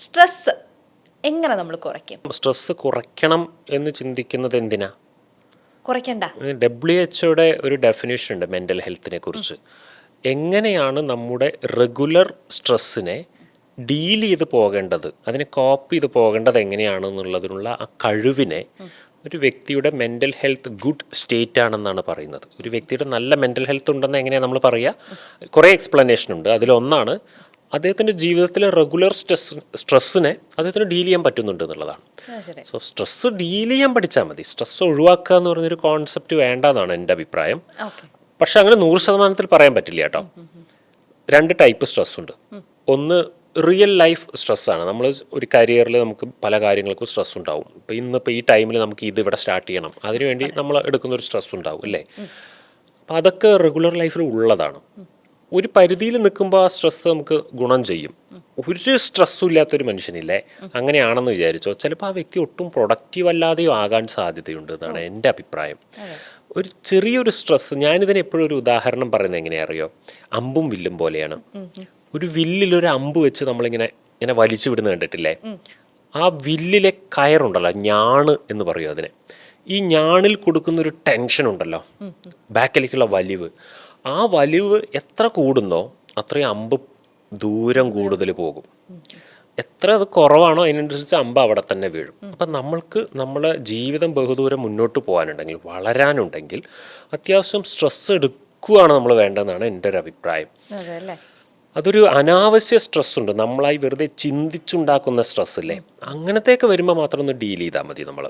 Stress എങ്ങനെ നമ്മൾ കുറയ്ക്കും? സ്ട്രെസ് കുറയ്ക്കണം എന്ന് ചിന്തിക്കുന്നത് എന്തിനാ? കുറയ്ക്കണ്ട. WHO ഒരു ഡെഫിനേഷൻ ഉണ്ട് മെൻ്റൽ ഹെൽത്തിനെ കുറിച്ച്. എങ്ങനെയാണ് നമ്മുടെ റെഗുലർ സ്ട്രെസ്സിനെ ഡീൽ ചെയ്ത് പോകേണ്ടത്, അതിനെ കോപ്പ് ചെയ്ത് പോകേണ്ടത് എങ്ങനെയാണെന്നുള്ളതിനുള്ള ആ കഴിവിനെ ഒരു വ്യക്തിയുടെ മെൻ്റൽ ഹെൽത്ത് ഗുഡ് സ്റ്റേറ്റ് ആണെന്നാണ് പറയുന്നത്. ഒരു വ്യക്തിയുടെ നല്ല മെൻ്റൽ ഹെൽത്ത് ഉണ്ടെന്ന് എങ്ങനെയാണ് നമ്മൾ പറയുക? കുറേ എക്സ്പ്ലനേഷൻ ഉണ്ട്. അതിലൊന്നാണ് അദ്ദേഹത്തിൻ്റെ ജീവിതത്തിലെ റെഗുലർ സ്ട്രെസ്സിനെ അദ്ദേഹത്തിന് ഡീൽ ചെയ്യാൻ പറ്റുന്നുണ്ട് എന്നുള്ളതാണ്. സോ സ്ട്രെസ്സ് ഡീൽ ചെയ്യാൻ പഠിച്ചാൽ മതി. സ്ട്രെസ്സ് ഒഴിവാക്കുക എന്ന് പറഞ്ഞൊരു കോൺസെപ്റ്റ് വേണ്ടെന്നാണ് എൻ്റെ അഭിപ്രായം. പക്ഷെ അങ്ങനെ 100% പറയാൻ പറ്റില്ല കേട്ടോ. 2 ടൈപ്പ് സ്ട്രെസ് ഉണ്ട്. ഒന്ന് റിയൽ ലൈഫ് സ്ട്രെസ്സാണ്. നമ്മൾ ഒരു കരിയറിൽ നമുക്ക് പല കാര്യങ്ങൾക്കും സ്ട്രെസ് ഉണ്ടാവും. ഇന്നിപ്പോൾ ഈ ടൈമിൽ നമുക്ക് ഇതിവിടെ സ്റ്റാർട്ട് ചെയ്യണം, അതിനുവേണ്ടി നമ്മൾ എടുക്കുന്നൊരു സ്ട്രെസ് ഉണ്ടാവും അല്ലേ. അപ്പോൾ അതൊക്കെ റെഗുലർ ലൈഫിൽ ഉള്ളതാണ്. ഒരു പരിധിയിൽ നിൽക്കുമ്പോൾ ആ സ്ട്രെസ്സ് നമുക്ക് ഗുണം ചെയ്യും. ഒരു സ്ട്രെസ്സും ഇല്ലാത്തൊരു മനുഷ്യനില്ലേ, അങ്ങനെയാണെന്ന് വിചാരിച്ചോ, ചിലപ്പോൾ ആ വ്യക്തി ഒട്ടും പ്രൊഡക്റ്റീവ് അല്ലാതെയോ ആകാൻ സാധ്യതയുണ്ട് എന്നാണ് എൻ്റെ അഭിപ്രായം. ഒരു ചെറിയൊരു സ്ട്രെസ്സ്, ഞാനിതിന് എപ്പോഴും ഒരു ഉദാഹരണം പറയുന്നത് എങ്ങനെയാ അറിയോ, അമ്പും വില്ലും പോലെയാണ്. ഒരു വില്ലിലൊരു അമ്പ് വെച്ച് നമ്മളിങ്ങനെ വലിച്ചു വിടുന്ന കണ്ടിട്ടില്ലേ? ആ വില്ലിലെ കയറുണ്ടല്ലോ, ഞാണ് എന്ന് പറയും അതിനെ. ഈ ഞാണിൽ കൊടുക്കുന്നൊരു ടെൻഷൻ ഉണ്ടല്ലോ, ബാക്കിലേക്കുള്ള വലിവ്, ആ വലിവ് എത്ര കൂടുന്നോ അത്രയും അമ്പ് ദൂരം കൂടുതൽ പോകും. എത്ര അത് കുറവാണോ അതിനനുസരിച്ച് അമ്പ് അവിടെ തന്നെ വീഴും. അപ്പം നമ്മൾക്ക് നമ്മളെ ജീവിതം ബഹുദൂരം മുന്നോട്ട് പോകാനുണ്ടെങ്കിൽ, വളരാനുണ്ടെങ്കിൽ അത്യാവശ്യം സ്ട്രെസ്സ് എടുക്കുകയാണ് നമ്മൾ വേണ്ടതെന്നാണ് എൻ്റെ ഒരു അഭിപ്രായം. അതൊരു അനാവശ്യ സ്ട്രെസ് ഉണ്ട്, നമ്മളായി വെറുതെ ചിന്തിച്ചുണ്ടാക്കുന്ന സ്ട്രെസ് ഇല്ലേ, അങ്ങനത്തേക്ക് വരുമ്പോൾ മാത്രം ഒന്ന് ഡീൽ ചെയ്താൽ മതി നമ്മൾ.